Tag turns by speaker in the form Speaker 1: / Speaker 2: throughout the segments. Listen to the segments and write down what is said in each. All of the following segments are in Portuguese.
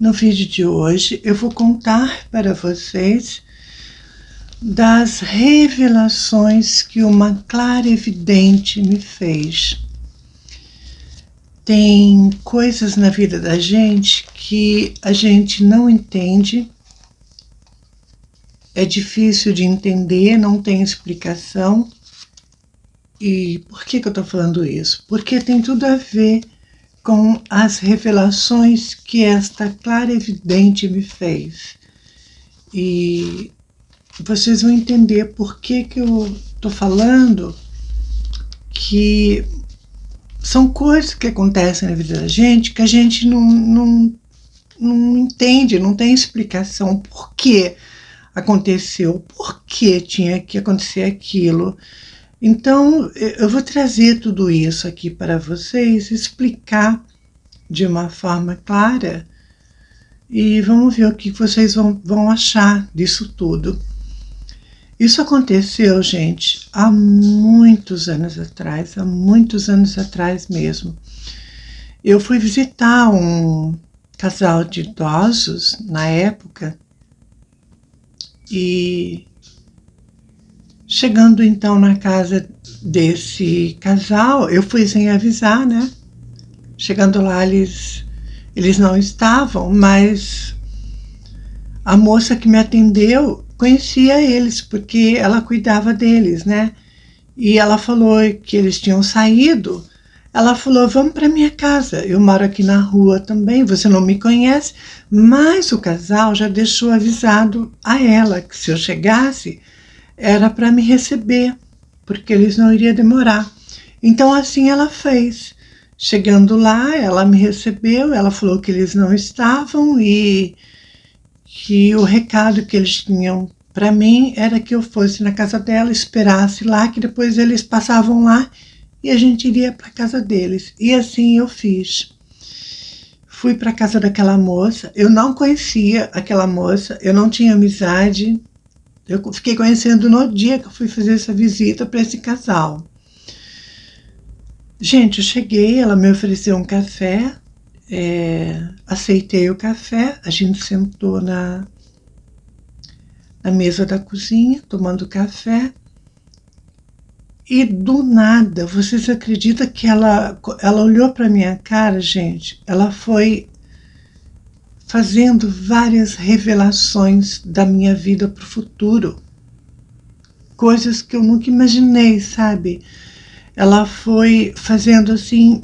Speaker 1: No vídeo de hoje eu vou contar para vocês das revelações que uma clarividente me fez. Tem coisas na vida da gente que a gente não entende, é difícil de entender, não tem explicação. E por que eu estou falando isso? Porque tem tudo a ver com as revelações que esta clarividente me fez. E vocês vão entender por que eu estou falando que são coisas que acontecem na vida da gente que a gente não entende, não tem explicação por que aconteceu, por que tinha que acontecer aquilo. Então, eu vou trazer tudo isso aqui para vocês, explicar de uma forma clara e vamos ver o que vocês vão achar disso tudo. Isso aconteceu, gente, há muitos anos atrás mesmo. Eu fui visitar um casal de idosos na época e chegando então na casa desse casal, eu fui sem avisar, né? Chegando lá, eles não estavam, mas a moça que me atendeu conhecia eles, porque ela cuidava deles, né? E ela falou que eles tinham saído. Ela falou, vamos para minha casa, eu moro aqui na rua também, você não me conhece, mas o casal já deixou avisado a ela que se eu chegasse, era para me receber, porque eles não iriam demorar. Então assim ela fez. Chegando lá, ela me recebeu, ela falou que eles não estavam e que o recado que eles tinham para mim era que eu fosse na casa dela, esperasse lá, que depois eles passavam lá e a gente iria para a casa deles. E assim eu fiz. Fui para a casa daquela moça, eu não conhecia aquela moça, eu não tinha amizade. Eu fiquei conhecendo no dia que eu fui fazer essa visita para esse casal. Gente, eu cheguei, ela me ofereceu um café, aceitei o café, a gente sentou na mesa da cozinha, tomando café, e do nada, vocês acreditam que ela olhou para minha cara, gente? Ela foi fazendo várias revelações da minha vida para o futuro. Coisas que eu nunca imaginei, sabe? Ela foi fazendo, assim,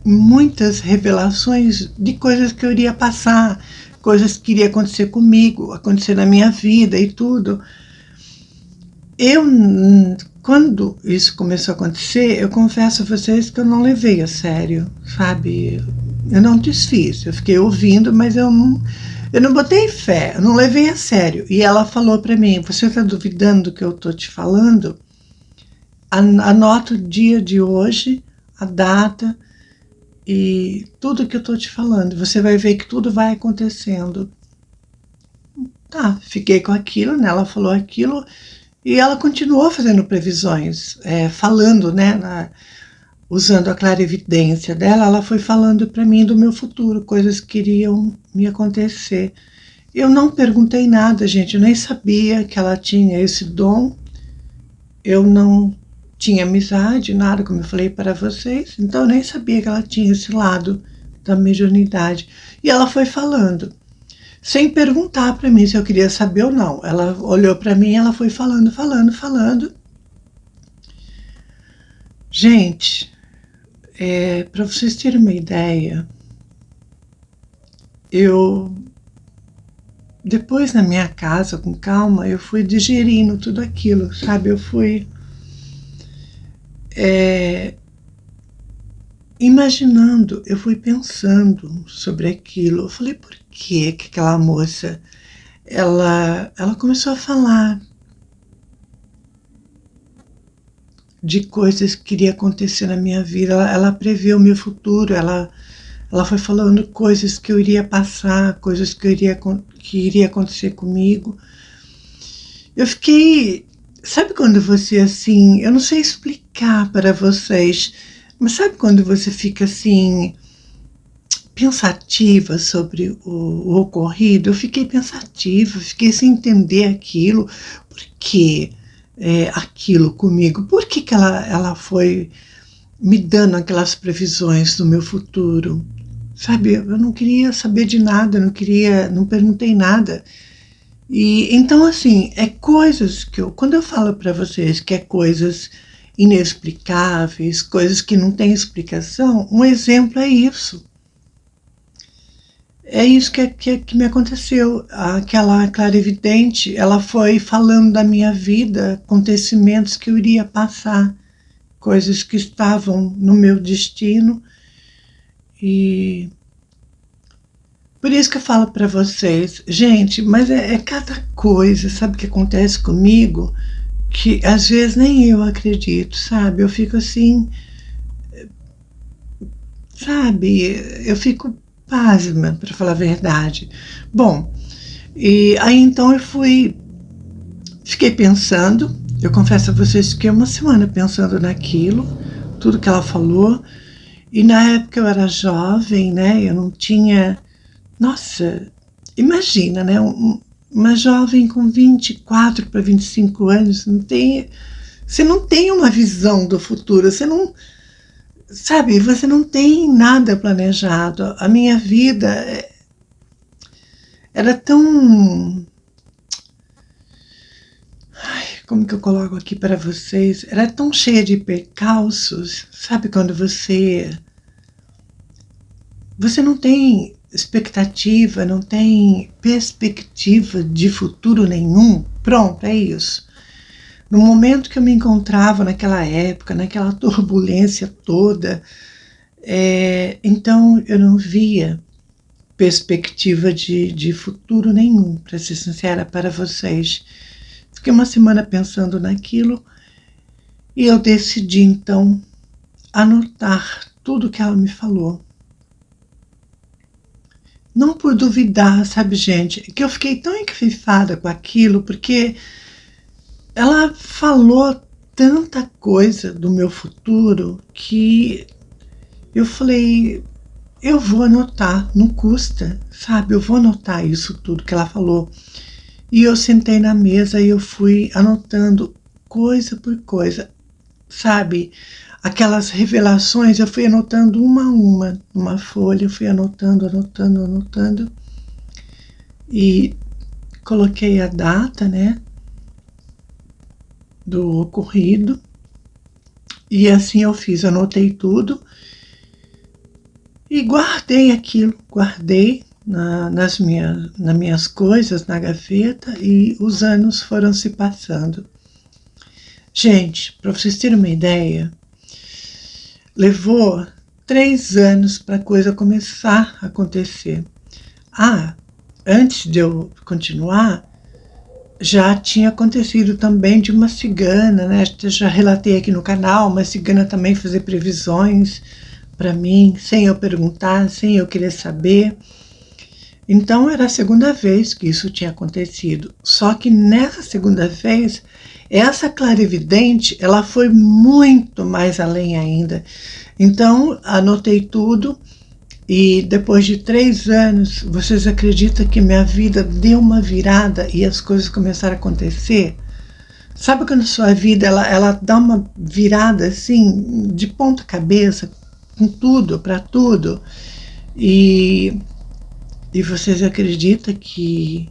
Speaker 1: muitas revelações de coisas que eu iria passar, coisas que iria acontecer comigo, acontecer na minha vida e tudo. Quando isso começou a acontecer, eu confesso a vocês que eu não levei a sério, sabe? Eu não desfiz, eu fiquei ouvindo, mas eu não botei fé, eu não levei a sério. E ela falou para mim, você está duvidando do que eu estou te falando? Anota o dia de hoje, a data e tudo que eu estou te falando. Você vai ver que tudo vai acontecendo. Tá, fiquei com aquilo, né? Ela falou aquilo e ela continuou fazendo previsões, falando, né? Usando a clarividência dela, ela foi falando para mim do meu futuro, coisas que iriam me acontecer. Eu não perguntei nada, gente, eu nem sabia que ela tinha esse dom. Eu não tinha amizade, nada, como eu falei para vocês, então eu nem sabia que ela tinha esse lado da mediunidade. E ela foi falando, sem perguntar para mim se eu queria saber ou não. Ela olhou para mim e ela foi falando. Gente, para vocês terem uma ideia, depois na minha casa, com calma, eu fui digerindo tudo aquilo, sabe? Eu fui imaginando, eu fui pensando sobre aquilo. Eu falei, por que aquela moça, ela começou a falar de coisas que iria acontecer na minha vida, ela prevê o meu futuro, ela foi falando coisas que eu iria passar, coisas que iria acontecer comigo. Eu fiquei, sabe quando você assim, eu não sei explicar para vocês, mas sabe quando você fica assim, pensativa sobre o ocorrido. Eu fiquei pensativa, fiquei sem entender aquilo. Por que aquilo comigo? Por que ela foi me dando aquelas previsões do meu futuro? Sabe, eu não queria saber de nada, não perguntei nada. E então, assim, coisas que quando eu falo para vocês que coisas inexplicáveis, coisas que não têm explicação, um exemplo é isso. É isso que me aconteceu. Aquela clarividente, ela foi falando da minha vida, acontecimentos que eu iria passar, coisas que estavam no meu destino. E por isso que eu falo para vocês, gente, mas cada coisa, sabe, que acontece comigo, que às vezes nem eu acredito, sabe? Eu fico assim, sabe? Eu fico pasma, para falar a verdade. Bom, e aí então fiquei pensando, eu confesso a vocês que fiquei uma semana pensando naquilo, tudo que ela falou, e na época eu era jovem, né? Eu não tinha, nossa, imagina, né? Uma jovem com 24 para 25 anos, você não tem uma visão do futuro, você não, sabe, você não tem nada planejado. A minha vida era tão... como que eu coloco aqui para vocês? Era tão cheia de percalços, sabe, quando você não tem expectativa, não tem perspectiva de futuro nenhum. Pronto, é isso. No momento que eu me encontrava naquela época, naquela turbulência toda, então eu não via perspectiva de futuro nenhum, para ser sincera para vocês. Fiquei uma semana pensando naquilo e eu decidi então anotar tudo que ela me falou. Não por duvidar, sabe, gente, que eu fiquei tão encafifada com aquilo, porque ela falou tanta coisa do meu futuro que eu falei, eu vou anotar, não custa, sabe, eu vou anotar isso tudo que ela falou. E eu sentei na mesa e eu fui anotando coisa por coisa, sabe, aquelas revelações eu fui anotando uma a uma, numa folha, eu fui anotando, e coloquei a data, né, do ocorrido, e assim eu fiz, anotei tudo, e guardei aquilo, nas minhas coisas, na gaveta, e os anos foram se passando. Gente, para vocês terem uma ideia, levou 3 anos para a coisa começar a acontecer. Antes de eu continuar, já tinha acontecido também de uma cigana, né? Já relatei aqui no canal, uma cigana também fazer previsões para mim, sem eu perguntar, sem eu querer saber. Então era a segunda vez que isso tinha acontecido. Só que nessa segunda vez, essa clarividente, ela foi muito mais além ainda. Então, anotei tudo e depois de 3 anos, vocês acreditam que minha vida deu uma virada e as coisas começaram a acontecer? Sabe quando a sua vida ela dá uma virada assim, de ponta cabeça, com tudo, para tudo? E vocês acreditam que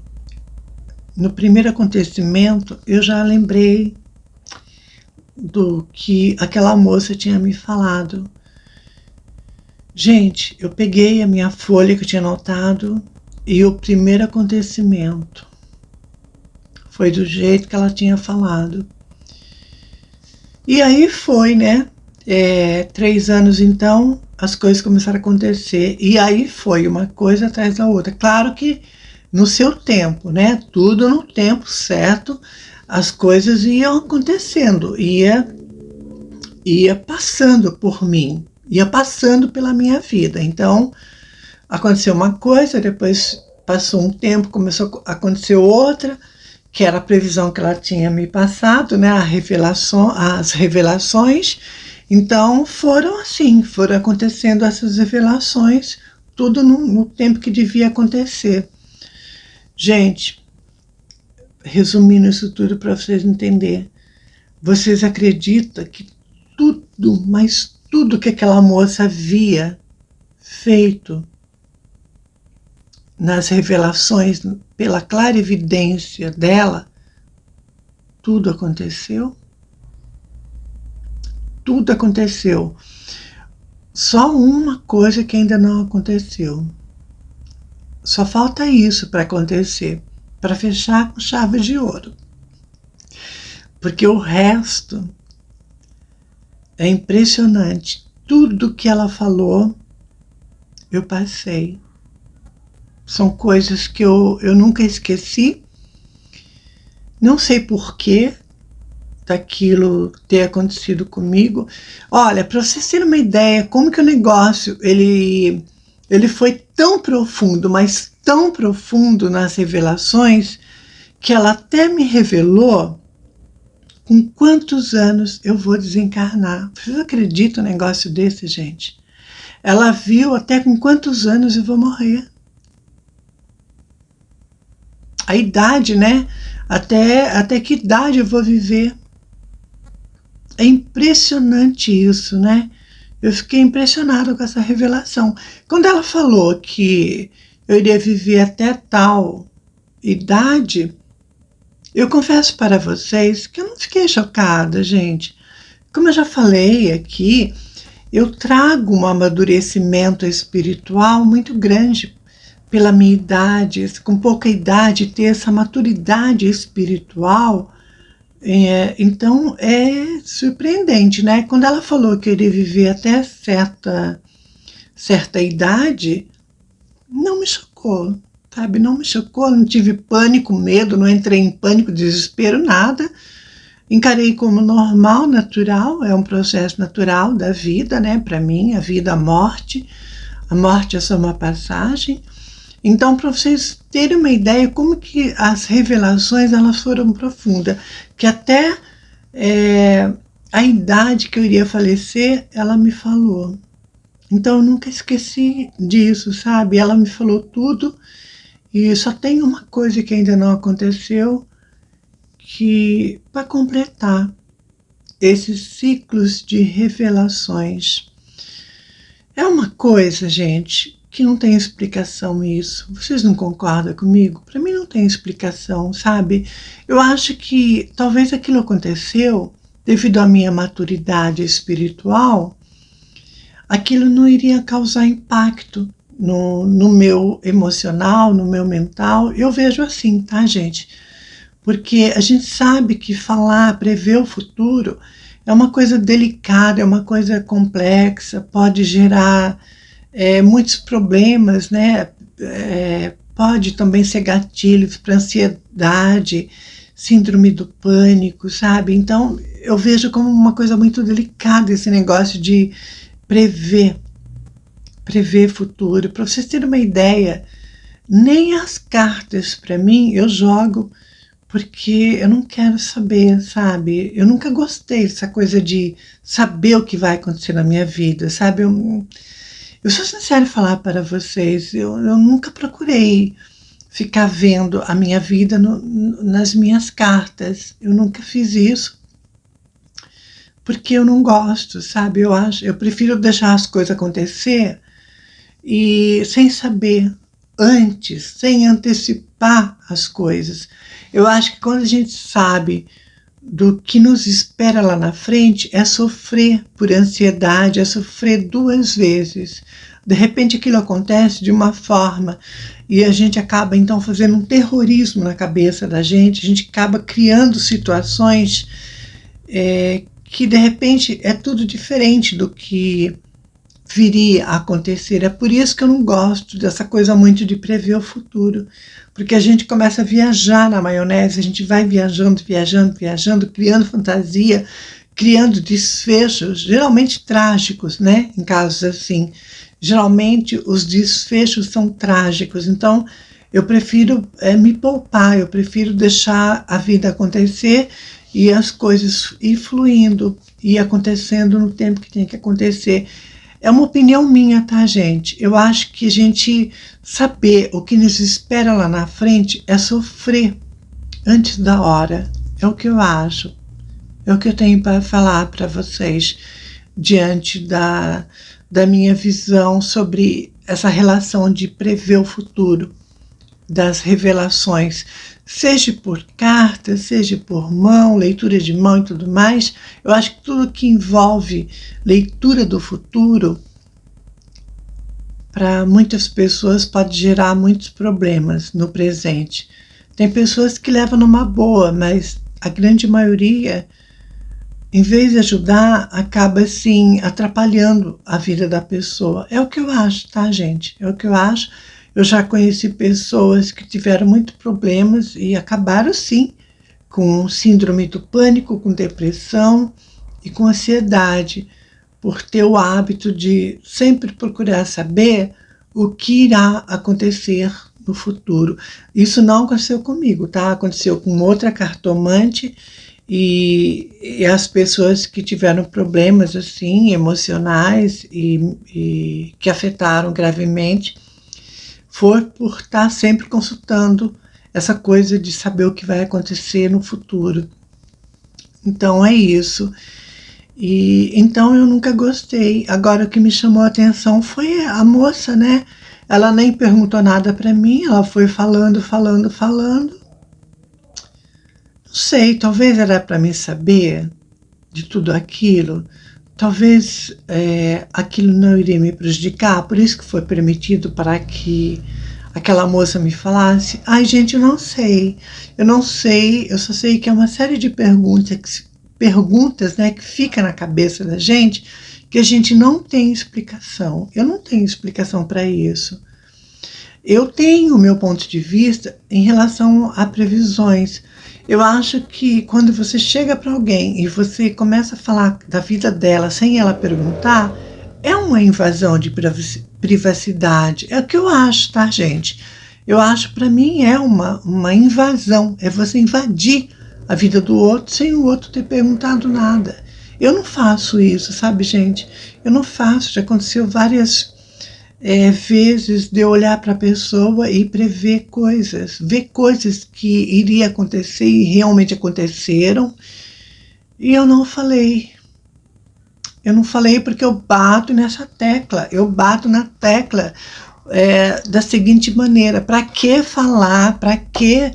Speaker 1: no primeiro acontecimento eu já lembrei do que aquela moça tinha me falado. Gente, eu peguei a minha folha que eu tinha anotado e o primeiro acontecimento foi do jeito que ela tinha falado. E aí foi, né? 3 anos então, as coisas começaram a acontecer. E aí foi uma coisa atrás da outra. Claro que no seu tempo, né? Tudo no tempo certo, as coisas iam acontecendo, ia passando por mim, ia passando pela minha vida. Então, aconteceu uma coisa, depois passou um tempo, começou a acontecer outra, que era a previsão que ela tinha me passado, né? As revelações. Então, foram acontecendo essas revelações, tudo no tempo que devia acontecer. Gente, resumindo isso tudo para vocês entenderem, vocês acreditam que tudo, mas tudo que aquela moça havia feito nas revelações, pela clarividência dela, tudo aconteceu? Tudo aconteceu. Só uma coisa que ainda não aconteceu. Só falta isso para acontecer, para fechar com chave de ouro. Porque o resto é impressionante. Tudo que ela falou, eu passei. São coisas que eu nunca esqueci. Não sei porquê daquilo ter acontecido comigo. Olha, para vocês terem uma ideia, como que o negócio, ele foi tão profundo, mas tão profundo nas revelações, que ela até me revelou com quantos anos eu vou desencarnar. Vocês acreditam num negócio desse, gente? Ela viu até com quantos anos eu vou morrer. A idade, né? Até que idade eu vou viver. É impressionante isso, né? Eu fiquei impressionada com essa revelação. Quando ela falou que eu iria viver até tal idade, eu confesso para vocês que eu não fiquei chocada, gente. Como eu já falei aqui, eu trago um amadurecimento espiritual muito grande pela minha idade, com pouca idade, ter essa maturidade espiritual. Então é surpreendente, né? Quando ela falou que eu iria viver até certa idade, não me chocou, sabe? Não me chocou, não tive pânico, medo, não entrei em pânico, desespero, nada. Encarei como normal, natural, é um processo natural da vida, né? Para mim, a vida, a morte é só uma passagem. Então, para vocês terem uma ideia como que as revelações elas foram profundas, que até a idade que eu iria falecer, ela me falou. Então, eu nunca esqueci disso, sabe? Ela me falou tudo e só tem uma coisa que ainda não aconteceu, que para completar esses ciclos de revelações. É uma coisa, gente, que não tem explicação isso. Vocês não concordam comigo? Para mim não tem explicação, sabe? Eu acho que talvez aquilo aconteceu devido à minha maturidade espiritual, aquilo não iria causar impacto no meu emocional, no meu mental. Eu vejo assim, tá, gente? Porque a gente sabe que falar, prever o futuro é uma coisa delicada, é uma coisa complexa, pode gerar muitos problemas, né? Pode também ser gatilhos para ansiedade, síndrome do pânico, sabe? Então, eu vejo como uma coisa muito delicada esse negócio de prever futuro. Para vocês terem uma ideia, nem as cartas para mim eu jogo, porque eu não quero saber, sabe? Eu nunca gostei dessa coisa de saber o que vai acontecer na minha vida, sabe? Eu sou sincera em falar para vocês, eu nunca procurei ficar vendo a minha vida nas minhas cartas. Eu nunca fiz isso, porque eu não gosto, sabe? Eu prefiro deixar as coisas acontecer e sem saber antes, sem antecipar as coisas. Eu acho que quando a gente sabe do que nos espera lá na frente, é sofrer por ansiedade, é sofrer duas vezes. De repente aquilo acontece de uma forma e a gente acaba então fazendo um terrorismo na cabeça da gente, a gente acaba criando situações que de repente é tudo diferente do que viria a acontecer. É por isso que eu não gosto dessa coisa muito de prever o futuro, porque a gente começa a viajar na maionese, a gente vai viajando, criando fantasia, criando desfechos, geralmente trágicos, né? Em casos assim, geralmente os desfechos são trágicos. Então, eu prefiro me poupar, eu prefiro deixar a vida acontecer e as coisas ir fluindo e acontecendo no tempo que tem que acontecer. É uma opinião minha, tá, gente? Eu acho que a gente saber o que nos espera lá na frente é sofrer antes da hora. É o que eu acho. É o que eu tenho para falar para vocês diante da minha visão sobre essa relação de prever o futuro, das revelações, seja por carta, seja por mão, leitura de mão e tudo mais. Eu acho que tudo que envolve leitura do futuro, para muitas pessoas pode gerar muitos problemas no presente. Tem pessoas que levam numa boa, mas a grande maioria, em vez de ajudar, acaba assim atrapalhando a vida da pessoa. É o que eu acho, tá, gente? É o que eu acho. Eu já conheci pessoas que tiveram muitos problemas e acabaram, sim, com síndrome do pânico, com depressão e com ansiedade, por ter o hábito de sempre procurar saber o que irá acontecer no futuro. Isso não aconteceu comigo, tá? Aconteceu com outra cartomante e as pessoas que tiveram problemas assim emocionais e que afetaram gravemente foi por estar sempre consultando essa coisa de saber o que vai acontecer no futuro. Então é isso. E então eu nunca gostei. Agora o que me chamou a atenção foi a moça, né? Ela nem perguntou nada para mim, ela foi falando. Não sei, talvez era para mim saber de tudo aquilo. Talvez aquilo não iria me prejudicar, por isso que foi permitido para que aquela moça me falasse. Ai, gente, eu não sei, eu só sei que é uma série de perguntas, né, que fica na cabeça da gente, que a gente não tem explicação. Eu não tenho explicação para isso. Eu tenho o meu ponto de vista em relação a previsões. Eu acho que quando você chega para alguém e você começa a falar da vida dela sem ela perguntar, é uma invasão de privacidade. É o que eu acho, tá, gente? Eu acho, para mim, é uma invasão. É você invadir a vida do outro sem o outro ter perguntado nada. Eu não faço isso, sabe, gente? Eu não faço. Já aconteceu várias vezes de eu olhar para a pessoa e prever coisas, ver coisas que iria acontecer e realmente aconteceram, e eu não falei. Eu não falei porque eu bato nessa tecla, eu bato na tecla da seguinte maneira: para que falar, para que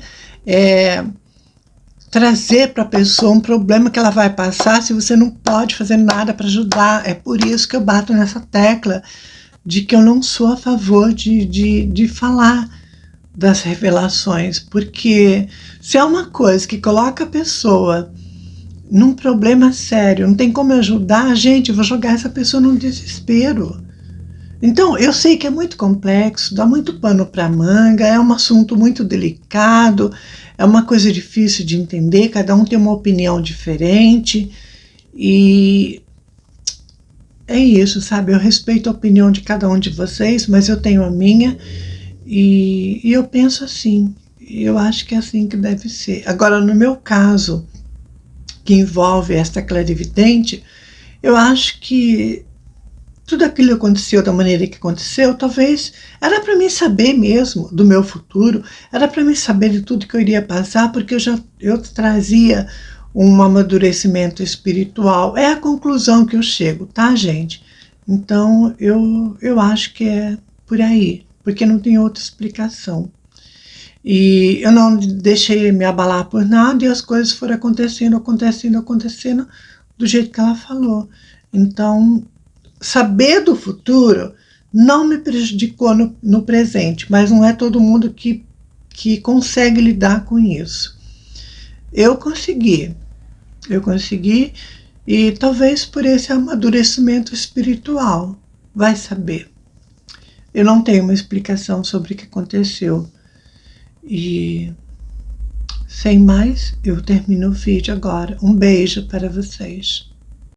Speaker 1: trazer para a pessoa um problema que ela vai passar se você não pode fazer nada para ajudar? É por isso que eu bato nessa tecla de que eu não sou a favor de falar das revelações, porque se é uma coisa que coloca a pessoa num problema sério, não tem como eu ajudar, gente, eu vou jogar essa pessoa num desespero. Então, eu sei que é muito complexo, dá muito pano para manga, é um assunto muito delicado, é uma coisa difícil de entender, cada um tem uma opinião diferente, e é isso, sabe? Eu respeito a opinião de cada um de vocês, mas eu tenho a minha e eu penso assim. Eu acho que é assim que deve ser. Agora, no meu caso, que envolve esta clarividente, eu acho que tudo aquilo que aconteceu da maneira que aconteceu, talvez era para mim saber mesmo do meu futuro, era para mim saber de tudo que eu iria passar, porque eu trazia um amadurecimento espiritual. É a conclusão que eu chego, tá, gente? Então, eu acho que é por aí, porque não tem outra explicação. E eu não deixei me abalar por nada e as coisas foram acontecendo do jeito que ela falou. Então, saber do futuro não me prejudicou no presente, mas não é todo mundo que consegue lidar com isso. Eu consegui, e talvez por esse amadurecimento espiritual, vai saber. Eu não tenho uma explicação sobre o que aconteceu. E sem mais, eu termino o vídeo agora. Um beijo para vocês.